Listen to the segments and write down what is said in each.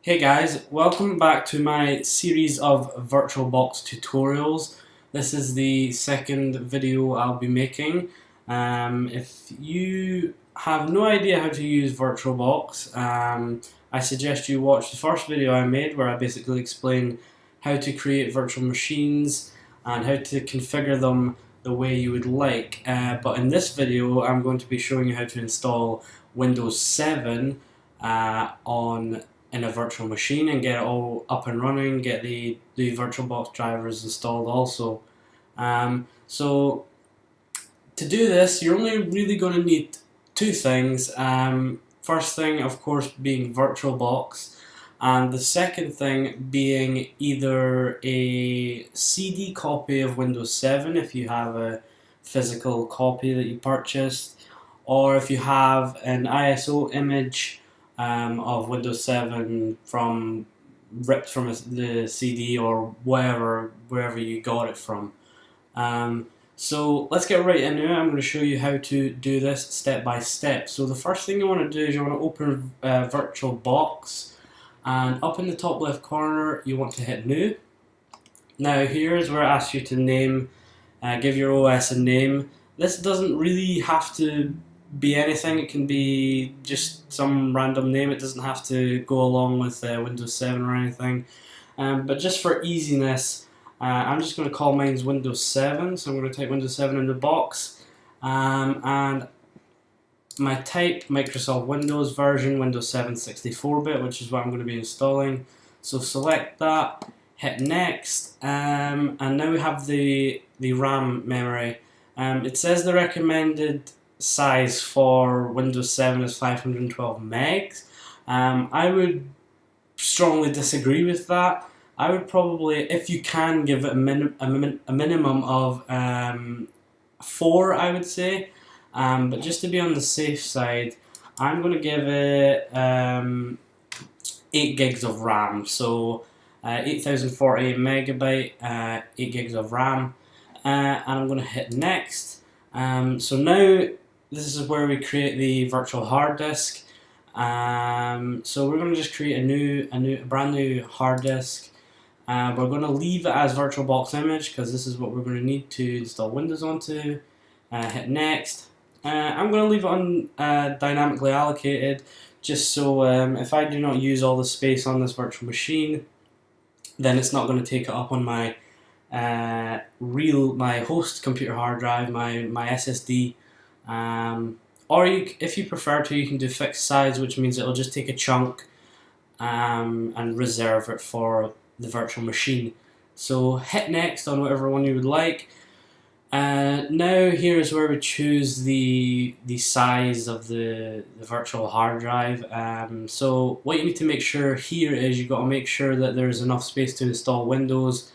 Hey guys, welcome back to my series of VirtualBox tutorials. This is the second video I'll be making. If you have no idea how to use VirtualBox, I suggest you watch the first video I made where I basically explain how to create virtual machines and how to configure them the way you would like. But in this video I'm going to be showing you how to install Windows 7 in a virtual machine and get it all up and running, get the VirtualBox drivers installed also. So to do this, you're only really going to need two things. First thing, of course, being VirtualBox, and the second thing being either a CD copy of Windows 7 if you have a physical copy that you purchased, or if you have an ISO image of Windows 7 ripped from the CD or wherever you got it from. So let's get right into it. I'm going to show you how to do this step by step. So the first thing you want to do is you want to open VirtualBox, and up in the top left corner you want to hit New. Now here's where it asks you to name, give your OS a name. This doesn't really have to be anything. It can be just some random name. It doesn't have to go along with Windows 7 or anything. But just for easiness, I'm just going to call mine Windows 7. So I'm going to type Windows 7 in the box. And my type, Microsoft Windows version, Windows 7 64-bit, which is what I'm going to be installing. So select that, hit Next, and now we have the RAM memory. It says the recommended size for Windows 7 is 512 megs. I would strongly disagree with that. I would probably, if you can, give it a minimum of 4, I would say. But just to be on the safe side, I'm going to give it 8 gigs of RAM. So 8048 megabyte, 8 gigs of RAM. And I'm going to hit Next. So now this is where we create the virtual hard disk. So we're going to just create a brand new hard disk. We're going to leave it as VirtualBox image because this is what we're going to need to install Windows onto. Hit Next. I'm going to leave it on dynamically allocated, just so if I do not use all the space on this virtual machine, then it's not going to take it up on my my host computer hard drive, my SSD. Or if you prefer to, you can do fixed size, which means it'll just take a chunk and reserve it for the virtual machine. So hit Next on whatever one you would like. Now here is where we choose the size of the virtual hard drive. So what you need to make sure here is you've got to make sure that there's enough space to install Windows,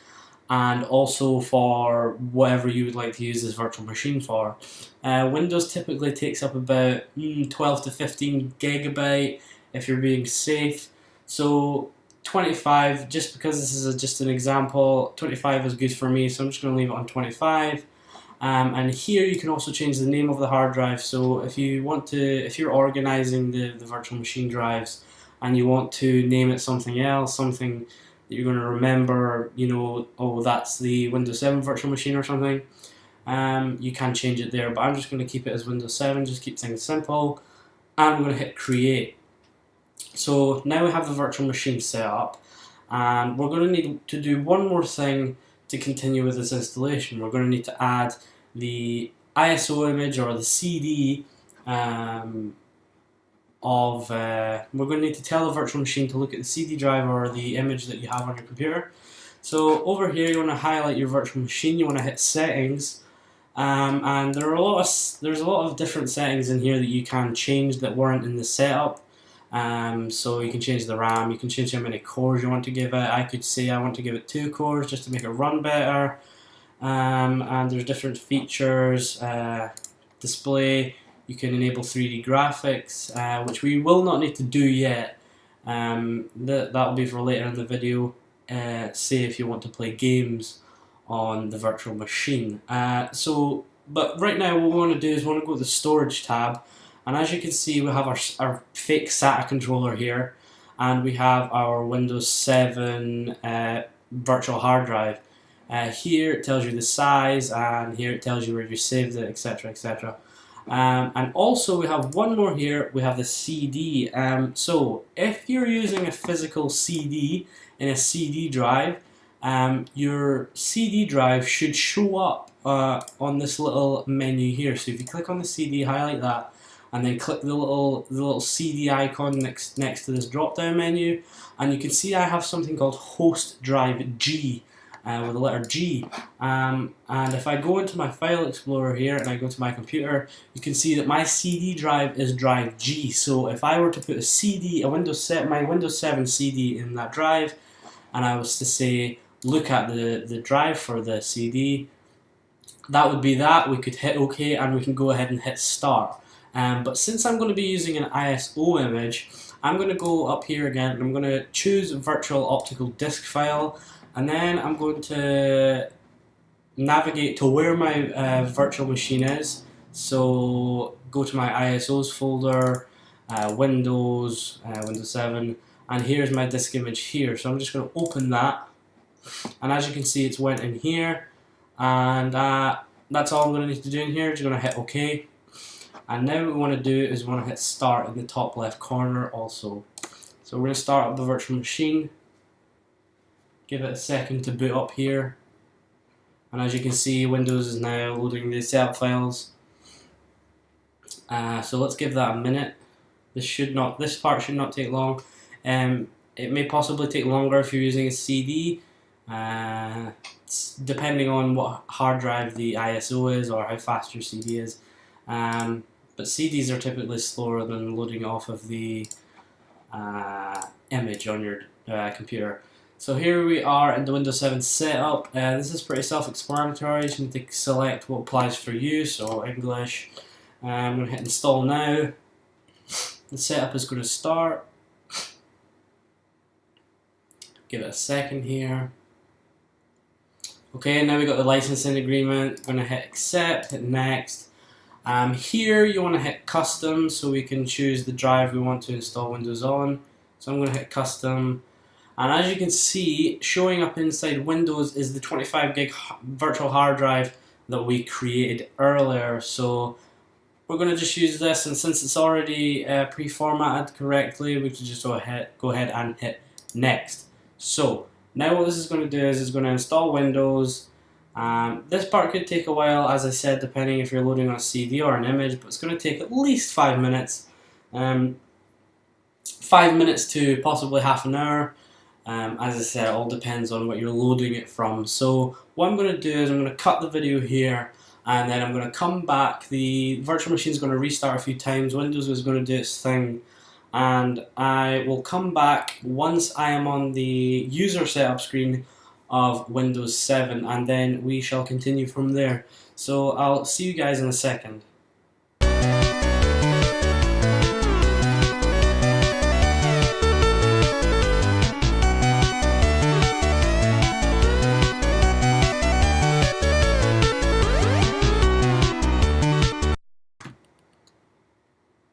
and also for whatever you would like to use this virtual machine for. Windows typically takes up about 12 to 15 gigabyte if you're being safe. So 25, just because this is just an example, 25 is good for me, so I'm just going to leave it on 25. And here you can also change the name of the hard drive. So if you're organizing the virtual machine drives and you want to name it something else, something that you're going to remember, oh, that's the Windows 7 virtual machine or something, you can change it there. But I'm just going to keep it as Windows 7, just keep things simple. And I'm going to hit Create. So now we have the virtual machine set up, and we're going to need to do one more thing to continue with this installation. We're going to need to add the ISO image or the CD we're going to need to tell the virtual machine to look at the CD drive or the image that you have on your computer. So over here you want to highlight your virtual machine, you want to hit Settings, and there's a lot of different settings in here that you can change that weren't in the setup. So you can change the RAM, you can change how many cores you want to give it. I could say I want to give it 2 cores just to make it run better. And there's different features, display, you can enable 3D graphics, which we will not need to do yet. That'll be for later in the video, say if you want to play games on the virtual machine. But right now what we want to do is we want to go to the storage tab. And as you can see, we have our fake SATA controller here, and we have our Windows 7 virtual hard drive. Here it tells you the size, and here it tells you where you saved it, etc, etc. And also we have one more here, we have the CD. So if you're using a physical CD in a CD drive, your CD drive should show up on this little menu here. So if you click on the CD, highlight that, and then click the little CD icon next to this drop down menu, and you can see I have something called host drive G, with the letter G. And if I go into my file explorer here and I go to my computer, you can see that my CD drive is drive G. So if I were to put my Windows 7 CD in that drive, and I was to say look at the drive for the CD, that would be that. We could hit OK, and we can go ahead and hit start. But since I'm going to be using an ISO image, I'm going to go up here again and I'm going to choose virtual optical disk file, and then I'm going to navigate to where my virtual machine is. So go to my ISOs folder, Windows 7, and here's my disk image here. So I'm just going to open that, and as you can see, it's went in here, and that's all I'm going to need to do in here. Just going to hit OK. And now what we want to do is we want to hit start in the top left corner also. So we're going to start up the virtual machine, give it a second to boot up here, and as you can see, Windows is now loading the setup files. So let's give that a minute. This part should not take long. It may possibly take longer if you're using a CD, depending on what hard drive the ISO is or how fast your CD is. But CDs are typically slower than loading off of the image on your computer. So here we are in the Windows 7 setup. This is pretty self-explanatory. You just need to select what applies for you, so English. I'm going to hit install now. The setup is going to start. Give it a second here. Okay, now we've got the licensing agreement. I'm going to hit accept, hit next. Here you want to hit custom, so we can choose the drive we want to install Windows on. So I'm going to hit custom, and as you can see, showing up inside Windows is the 25 gig virtual hard drive that we created earlier. So we're going to just use this, and since it's already pre-formatted correctly, we can just go ahead and hit next. So now what this is going to do is it's going to install Windows. This part could take a while, as I said, depending if you're loading on a CD or an image, but it's going to take at least 5 minutes. 5 minutes to possibly half an hour. As I said, it all depends on what you're loading it from. So what I'm going to do is I'm going to cut the video here, and then I'm going to come back. The virtual machine is going to restart a few times. Windows is going to do its thing, and I will come back once I am on the user setup screen of Windows 7, and then we shall continue from there. So I'll see you guys in a second.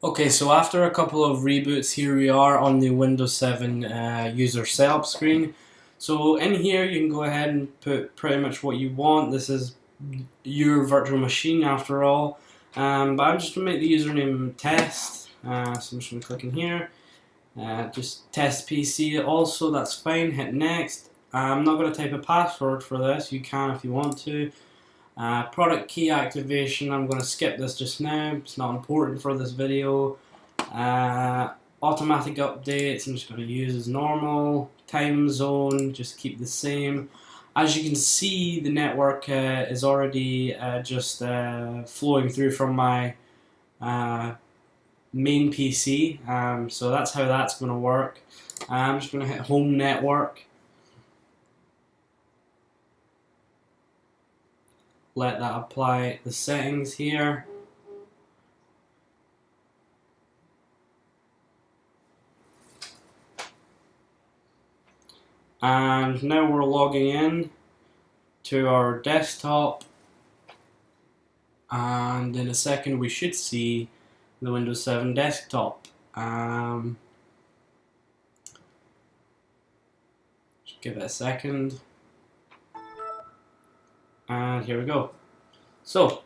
Okay, so after a couple of reboots, here we are on the Windows 7 user setup screen. So in here you can go ahead and put pretty much what you want. This is your virtual machine after all. But I'm just going to make the username test. So I'm just going to click in here. Just test PC also, that's fine. Hit next. I'm not going to type a password for this. You can if you want to. Product key activation, I'm going to skip this just now. It's not important for this video. Automatic updates, I'm just going to use as normal. Time zone, just keep the same. As you can see, the network is already just flowing through from my main PC. So that's how that's going to work. I'm just going to hit home network. Let that apply the settings here. And now we're logging in to our desktop, and in a second we should see the Windows 7 desktop. Just give it a second. And here we go. So,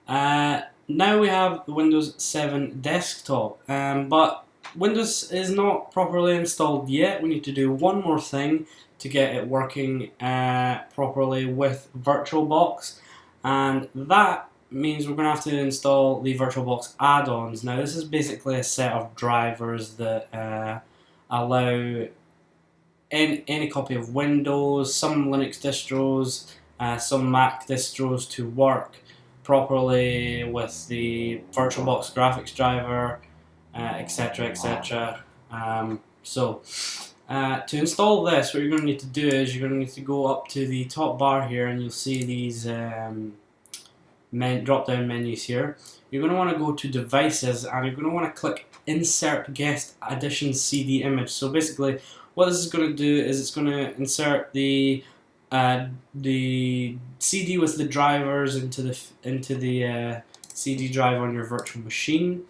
now we have the Windows 7 desktop, but Windows is not properly installed yet. We need to do one more thing to get it working properly with VirtualBox, and that means we're going to have to install the VirtualBox add-ons. Now this is basically a set of drivers that allow any copy of Windows, some Linux distros, some Mac distros to work properly with the VirtualBox graphics driver, etc, etc. To install this, what you're going to need to do is you're going to need to go up to the top bar here, and you'll see these drop-down menus here. You're going to want to go to Devices, and you're going to want to click Insert Guest Addition CD Image. So basically, what this is going to do is it's going to insert the CD with the drivers into the CD drive on your virtual machine.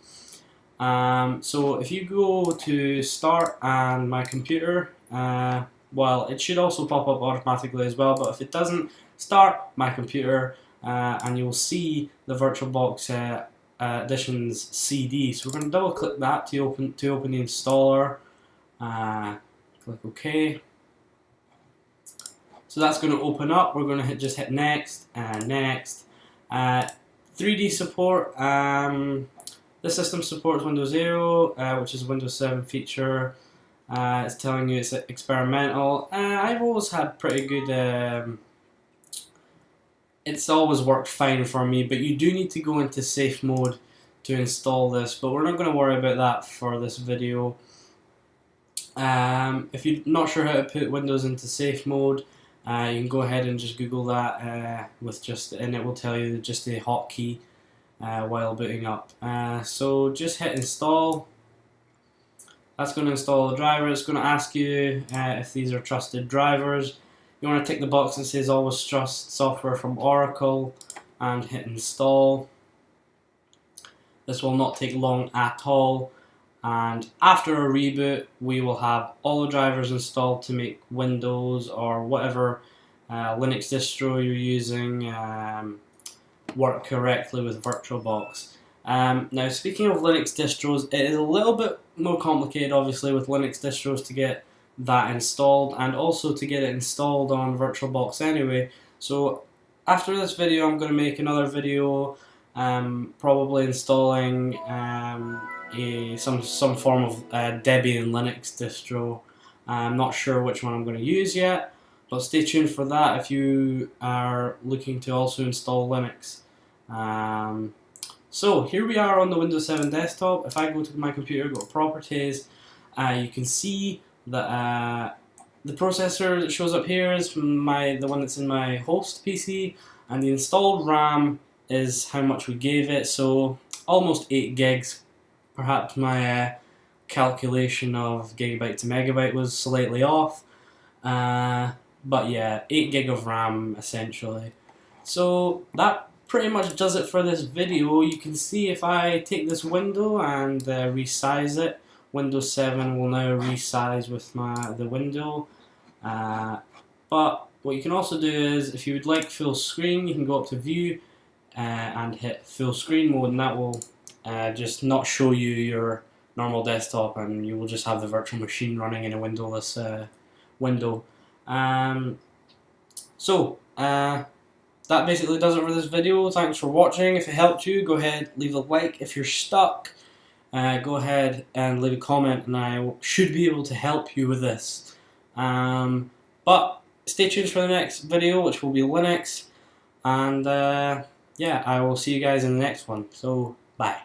So if you go to Start and My Computer, well, it should also pop up automatically as well, but if it doesn't, Start My Computer, and you'll see the VirtualBox Editions CD. So we're going to double click that to open the installer. Click OK. So that's going to open up. We're going to just hit next and next. 3D support. The system supports Windows 0, which is a Windows 7 feature. It's telling you it's experimental. I've always had pretty good. It's always worked fine for me, but you do need to go into safe mode to install this. But we're not going to worry about that for this video. If you're not sure how to put Windows into safe mode, you can go ahead and just Google that and it will tell you just the hotkey while booting up. So just hit install. That's going to install the driver. It's going to ask you if these are trusted drivers. You want to tick the box that says always trust software from Oracle and hit install. This will not take long at all. And after a reboot, we will have all the drivers installed to make Windows or whatever Linux distro you're using work correctly with VirtualBox. Now, speaking of Linux distros, it is a little bit more complicated, obviously, with Linux distros to get that installed, and also to get it installed on VirtualBox anyway. So after this video, I'm going to make another video, probably installing some form of Debian Linux distro. I'm not sure which one I'm going to use yet, but stay tuned for that if you are looking to also install Linux. So here we are on the Windows 7 desktop. If I go to my computer, go to Properties, you can see that the processor that shows up here is the one that's in my host PC, and the installed RAM is how much we gave it, so almost 8 gigs. Perhaps my calculation of gigabyte to megabyte was slightly off, but yeah, 8 gig of RAM essentially. So that pretty much does it for this video. You can see if I take this window and resize it, Windows 7 will now resize with the window. But what you can also do is, if you would like full screen, you can go up to View and hit full screen mode, and that will just not show you your normal desktop, and you will just have the virtual machine running in a windowless window. That basically does it for this video. Thanks for watching. If it helped you, go ahead, leave a like. If you're stuck, go ahead and leave a comment, and I should be able to help you with this. But stay tuned for the next video, which will be Linux, and yeah, I will see you guys in the next one. So, bye.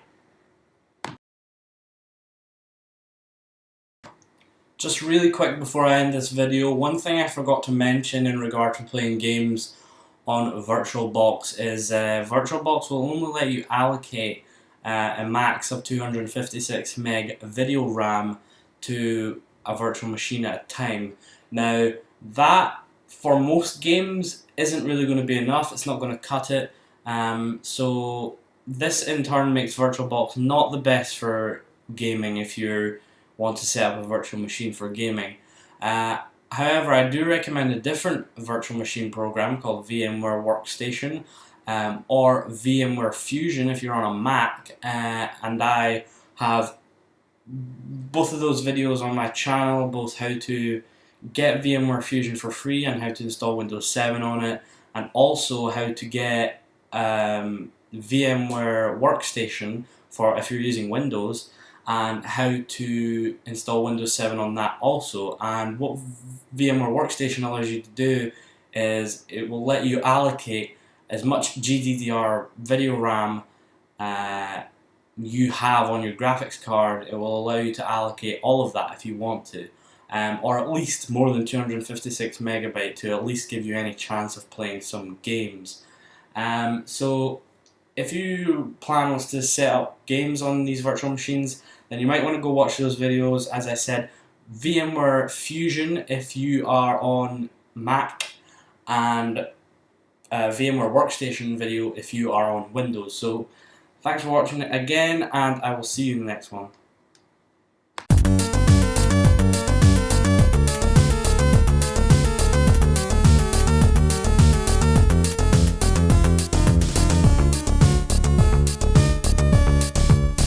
Just really quick before I end this video, one thing I forgot to mention in regard to playing games on VirtualBox is VirtualBox will only let you allocate a max of 256 meg video RAM to a virtual machine at a time. Now that for most games isn't really going to be enough. It's not going to cut it. So this in turn makes VirtualBox not the best for gaming if you want to set up a virtual machine for gaming. However, I do recommend a different virtual machine program called VMware Workstation, or VMware Fusion if you're on a Mac, and I have both of those videos on my channel, both how to get VMware Fusion for free and how to install Windows 7 on it, and also how to get VMware Workstation for if you're using Windows, and how to install Windows 7 on that also. And what VMware Workstation allows you to do is it will let you allocate as much GDDR video RAM you have on your graphics card. It will allow you to allocate all of that if you want to, or at least more than 256 megabyte to at least give you any chance of playing some games. So if you plan to set up games on these virtual machines, then you might want to go watch those videos. As I said, VMware Fusion if you are on Mac, and VMware Workstation video if you are on Windows. So thanks for watching it again, and I will see you in the next one.